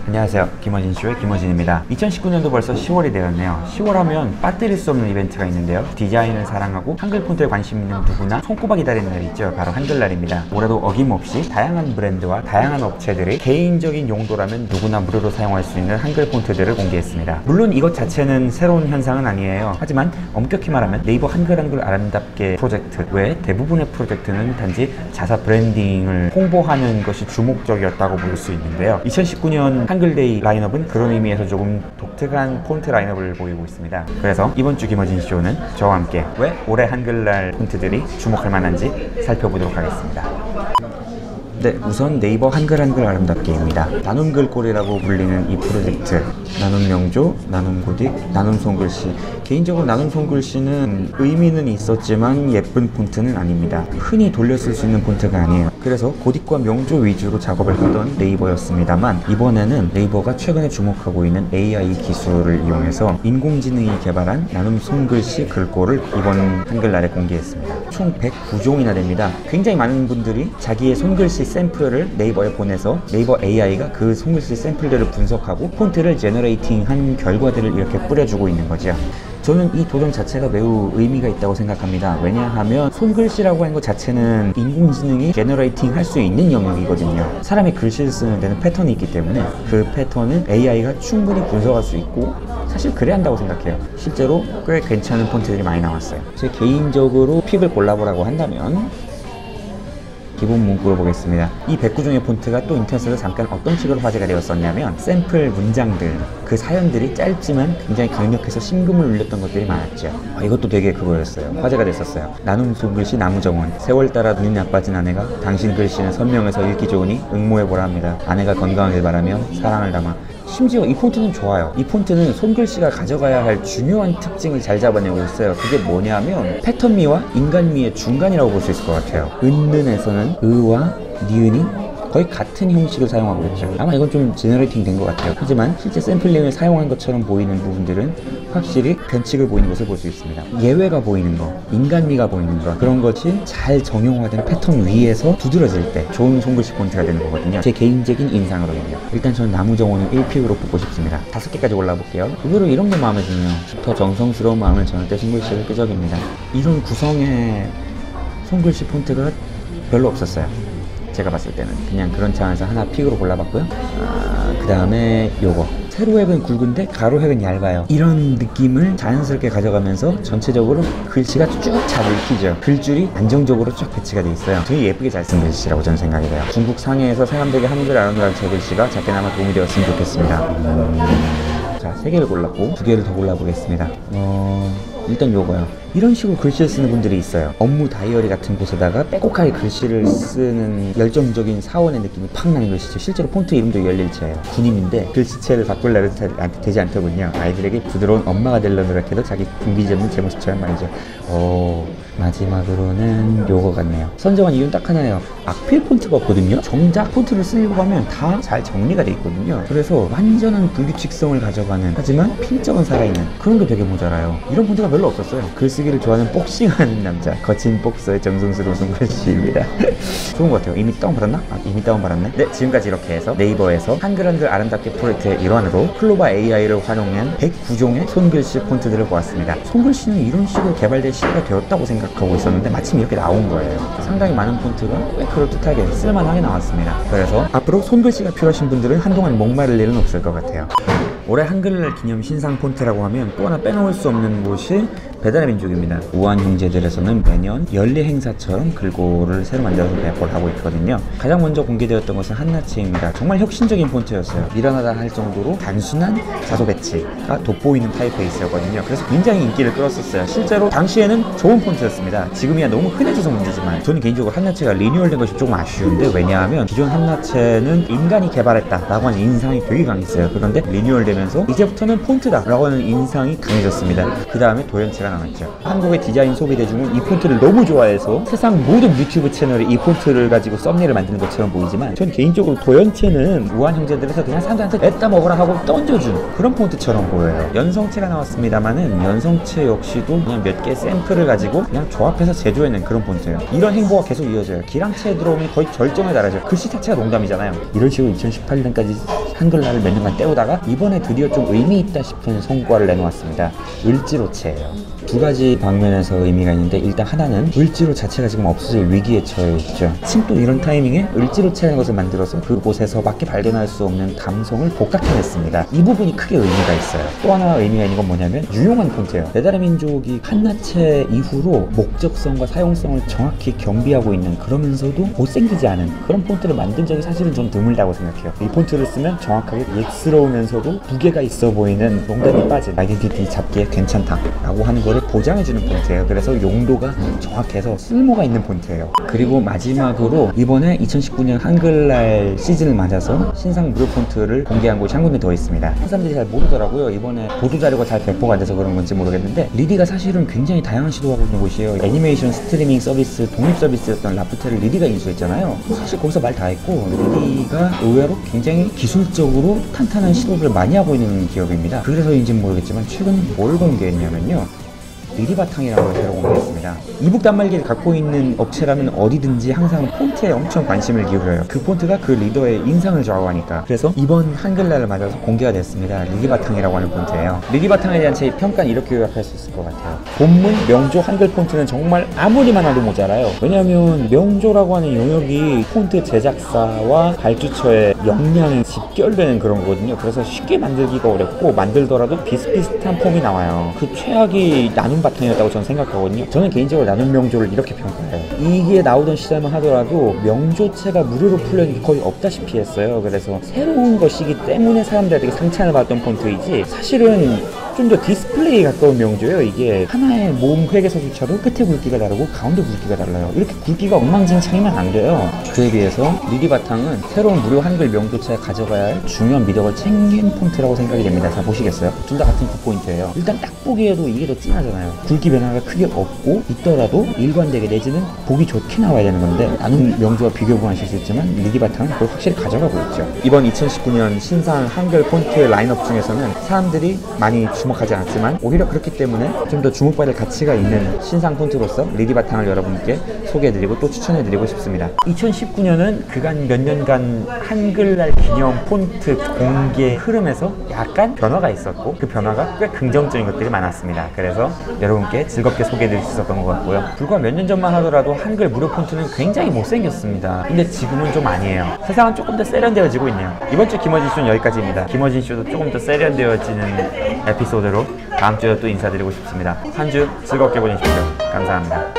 안녕하세요. 김어진쇼의 김어진입니다. 2019년도 벌써 10월이 되었네요. 10월 하면 빠뜨릴 수 없는 이벤트가 있는데요. 디자인을 사랑하고 한글 폰트에 관심 있는 누구나 손꼽아 기다리는 날이 있죠. 바로 한글날입니다. 올해도 어김없이 다양한 브랜드와 다양한 업체들이 개인적인 용도라면 누구나 무료로 사용할 수 있는 한글 폰트들을 공개했습니다. 물론 이것 자체는 새로운 현상은 아니에요. 하지만 엄격히 말하면 네이버 한글 아름답게 프로젝트 외에 대부분의 프로젝트는 단지 자사 브랜딩을 홍보하는 것이 주목적이었다고 볼 수 있는데요. 2019년 한글데이 라인업은 그런 의미에서 조금 독특한 폰트 라인업을 보이고 있습니다. 그래서 이번 주 김어진 쇼는 저와 함께 왜 올해 한글날 폰트들이 주목할 만한지 살펴보도록 하겠습니다. 네, 우선 네이버 한글 아름답게입니다. 나눔 글꼴이라고 불리는 이 프로젝트, 나눔 명조, 나눔 고딕, 나눔 손글씨. 개인적으로 나눔 손글씨는 의미는 있었지만 예쁜 폰트는 아닙니다. 흔히 돌렸을 수 있는 폰트가 아니에요. 그래서 고딕과 명조 위주로 작업을 하던 네이버였습니다만, 이번에는 네이버가 최근에 주목하고 있는 AI 기술을 이용해서 인공지능이 개발한 나눔 손글씨 글꼴을 이번 한글날에 공개했습니다. 총 109종이나 됩니다. 굉장히 많은 분들이 자기의 손글씨 샘플을 네이버에 보내서 네이버 AI가 그 손글씨 샘플들을 분석하고 폰트를 제너레이팅한 결과들을 이렇게 뿌려주고 있는 거죠. 저는 이 도전 자체가 매우 의미가 있다고 생각합니다. 왜냐하면 손글씨라고 하는 것 자체는 인공지능이 제너레이팅 할 수 있는 영역이거든요. 사람이 글씨를 쓰는 데는 패턴이 있기 때문에 그 패턴을 AI가 충분히 분석할 수 있고, 사실 그래야 한다고 생각해요. 실제로 꽤 괜찮은 폰트들이 많이 나왔어요. 제 개인적으로 픽을 골라보라고 한다면 기본 문구로 보겠습니다. 이 109종의 폰트가 또 인터넷에서 잠깐 어떤 식으로 화제가 되었었냐면, 샘플 문장들, 그 사연들이 짧지만 굉장히 강력해서 심금을 울렸던 것들이 많았죠. 이것도 되게 그거였어요. 화제가 됐었어요. 나눔 손글씨 나무정원. 세월 따라 눈이 나빠진 아내가 당신 글씨는 선명해서 읽기 좋으니 응모해보라 합니다. 아내가 건강하길 바라며 사랑을 담아. 심지어 이 폰트는 좋아요. 이 폰트는 손글씨가 가져가야 할 중요한 특징을 잘 잡아내고 있어요. 그게 뭐냐면 패턴미와 인간미의 중간이라고 볼 수 있을 것 같아요. 은는에서는 의와 니은이 거의 같은 형식을 사용하고 있죠. 아마 이건 좀 제너레이팅 된 것 같아요. 하지만 실제 샘플링을 사용한 것처럼 보이는 부분들은 확실히 변칙을 보이는 것을 볼 수 있습니다. 예외가 보이는 거, 인간미가 보이는 거, 그런 것이 잘 정형화된 패턴 위에서 두드러질 때 좋은 손글씨 폰트가 되는 거거든요. 제 개인적인 인상으로는요. 일단 저는 나무정원을 1픽으로 뽑고 싶습니다. 5개까지 골라볼게요. 의외로 이런 게 마음에 드네요. 더 정성스러운 마음을 전할 때 손글씨를 끄적입니다. 이런 구성의 손글씨 폰트가 별로 없었어요. 제가 봤을 때는 그냥 그런 차원에서 하나 픽으로 골라봤고요. 그 다음에 요거 세로획은 굵은데 가로획은 얇아요. 이런 느낌을 자연스럽게 가져가면서 전체적으로 글씨가 쭉 잘 읽히죠. 글줄이 안정적으로 쭉 배치가 돼 있어요. 되게 예쁘게 잘 쓴 글씨라고 저는 생각이 돼요. 중국 상해에서 사람들에게 한글 아름다운 제 글씨가 작게나마 도움이 되었으면 좋겠습니다. 자, 3개를 골랐고 2개를 더 골라보겠습니다. 일단 요거요. 이런 식으로 글씨를 쓰는 분들이 있어요. 업무 다이어리 같은 곳에다가 빼곡하게 글씨를 쓰는 열정적인 사원의 느낌이 팍 나는 글씨죠. 실제로 폰트 이름도 열일체예요. 군인인데 글씨체를 바꿀 날은 되지 않더군요. 아이들에게 부드러운 엄마가 되려 노력해도 자기 군기지 없는 제 모습처럼 말이죠. 마지막으로는 요거 같네요. 선정한 이유는 딱 하나예요. 악필 폰트가 없거든요. 정작 폰트를 쓰려고 하면 다 잘 정리가 돼 있거든요. 그래서 완전한 불규칙성을 가져가는, 하지만 필적은 살아있는 그런 게 되게 모자라요. 이런 폰트가 별로 없었어요. 글쓰기를 좋아하는 복싱하는 남자, 거친 복서의 정성스러운 손글씨입니다. 좋은 것 같아요. 이미 다운받았나? 이미 다운받았네. 네, 지금까지 이렇게 해서 네이버에서 한글 아름답게 프로젝트의 일환으로 클로바 AI를 활용한 109종의 손글씨 폰트들을 보았습니다. 손글씨는 이런 식으로 개발될 시기가 되었다고 생각하고 있었는데 마침 이렇게 나온 거예요. 상당히 많은 폰트가 꽤 그럴듯하게 쓸만하게 나왔습니다. 그래서 앞으로 손글씨가 필요하신 분들은 한동안 목마를 일은 없을 것 같아요. 올해 한글날 기념 신상 폰트라고 하면 또 하나 빼놓을 수 없는 곳이 배달의 민족입니다. 우한 형제들에서는 매년 연례 행사처럼 글꼴을 새로 만들어서 배포를 하고 있거든요. 가장 먼저 공개되었던 것은 한나치입니다. 정말 혁신적인 폰트였어요. 미련하다 할 정도로 단순한 자소 배치가 돋보이는 타입페이스였거든요. 그래서 굉장히 인기를 끌었었어요. 실제로 당시에는 좋은 폰트였습니다. 지금이야 너무 흔해져서 문제지만 저는 개인적으로 한나치가 리뉴얼된 것이 조금 아쉬운데, 왜냐하면 기존 한나치는 인간이 개발했다 라고 하는 인상이 되게 강했어요. 그런데 리뉴얼되면서 이제부터는 폰트다 라고 하는 인상이 강해졌습니다. 그 다음에 도연체가 나왔죠. 한국의 디자인 소비 대중은 이 폰트를 너무 좋아해서 세상 모든 유튜브 채널에 이 폰트를 가지고 썸네일을 만드는 것처럼 보이지만 전 개인적으로 도연체는 우한 형제들에서 그냥 사람들한테 냈다 먹어라 하고 던져준 그런 폰트처럼 보여요. 연성체가 나왔습니다만은 연성체 역시도 그냥 몇 개 샘플을 가지고 그냥 조합해서 제조해낸 그런 폰트예요. 이런 행보가 계속 이어져요. 기랑체에 들어오면 거의 절정에 달하죠. 글씨 자체가 농담이잖아요. 이런 식으로 2018년까지 한글날을 몇 년간 때우다가 이번에 드디어 좀 의미 있다 싶은 성과를 내놓았습니다. 을지로체예요. 두 가지 방면에서 의미가 있는데 일단 하나는 을지로 자체가 지금 없어질 위기에 처해 있죠. 지금 또 이런 타이밍에 을지로체라는 것을 만들어서 그곳에서밖에 발견할 수 없는 감성을 복각해냈습니다. 이 부분이 크게 의미가 있어요. 또 하나 의미가 있는 건 뭐냐면 유용한 폰트예요. 네 나라 민족이 한나체 이후로 목적성과 사용성을 정확히 겸비하고 있는, 그러면서도 못생기지 않은 그런 폰트를 만든 적이 사실은 좀 드물다고 생각해요. 이 폰트를 쓰면 정확하게 옛스러우면서도 무게가 있어 보이는 농담이 빠진 아이덴티티 잡기에 괜찮다 라고 하는 거를 보장해주는 폰트예요. 그래서 용도가 정확해서 쓸모가 있는 폰트예요. 그리고 마지막으로 이번에 2019년 한글날 시즌을 맞아서 신상 무료 폰트를 공개한 곳이 한 군데 더 있습니다. 사람들이 잘 모르더라고요. 이번에 보도자료가 잘 배포가 안 돼서 그런 건지 모르겠는데 리디가 사실은 굉장히 다양한 시도하고 있는 곳이에요. 애니메이션 스트리밍 서비스, 독립 서비스였던 라프텔을 리디가 인수했잖아요. 사실 거기서 말 다 했고 리디가 의외로 굉장히 기술적으로 탄탄한 시도를 많이 하고 있는 기업입니다. 그래서인지는 모르겠지만 최근 뭘 공개했냐면요, 리디바탕이라는 걸 새로 공개했습니다. 이북 단말기를 갖고 있는 업체라면 어디든지 항상 폰트에 엄청 관심을 기울여요. 그 폰트가 그 리더의 인상을 좌우하니까. 그래서 이번 한글날을 맞아서 공개가 됐습니다. 리디바탕이라고 하는 폰트예요. 리디바탕에 대한 제 평가는 이렇게 요약할 수 있을 것 같아요. 본문 명조 한글 폰트는 정말 아무리 많아도 모자라요. 왜냐하면 명조라고 하는 용역이 폰트 제작사와 발주처의 역량에 집결되는 그런 거거든요. 그래서 쉽게 만들기가 어렵고 만들더라도 비슷비슷한 폼이 나와요. 그 최악이 나눔 바탕이었다고 저는 생각하거든요. 저는 개인적으로 나눔 명조를 이렇게 평가해요. 이게 나오던 시절만 하더라도 명조체가 무료로 풀려는 게 거의 없다시피 했어요. 그래서 새로운 것이기 때문에 사람들에게 상찬을 받던 폰트이지 사실은 좀 더 디스플레이에 가까운 명조예요. 이게 하나의 모음 획에서조차도 끝에 굵기가 다르고 가운데 굵기가 달라요. 이렇게 굵기가 엉망진창이면 안 돼요. 그에 비해서 리디바탕은 새로운 무료 한글 명조체에 가져가야 할 중요한 미덕을 챙긴 폰트라고 생각이 됩니다. 자, 보시겠어요? 둘 다 같은 굿포인트예요. 일단 딱 보기에도 이게 더 진하잖아요. 굵기 변화가 크게 없고 있더라도 일관되게 내지는 보기 좋게 나와야 되는 건데 나는 명조와 비교하실 수 있지만 리디바탕은 그걸 확실히 가져가고 있죠. 이번 2019년 신상 한글 폰트 라인업 중에서는 사람들이 많이 주목하지 않았지만 오히려 그렇기 때문에 좀 더 주목받을 가치가 있는 신상 폰트로서 리디바탕을 여러분께 소개해드리고 또 추천해드리고 싶습니다. 2019년은 그간 몇 년간 한글날 기념 폰트 공개 흐름에서 약간 변화가 있었고 그 변화가 꽤 긍정적인 것들이 많았습니다. 그래서 여러분께 즐겁게 소개해드릴 수 있었던 것 같고요. 불과 몇 년 전만 하더라도 한글 무료 폰트는 굉장히 못생겼습니다. 근데 지금은 좀 아니에요. 세상은 조금 더 세련되어지고 있네요. 이번 주 김어진 쇼는 여기까지입니다. 김어진 쇼도 조금 더 세련되어지는 에피소드로 다음 주에 또 인사드리고 싶습니다. 한 주 즐겁게 보내십시오. 감사합니다.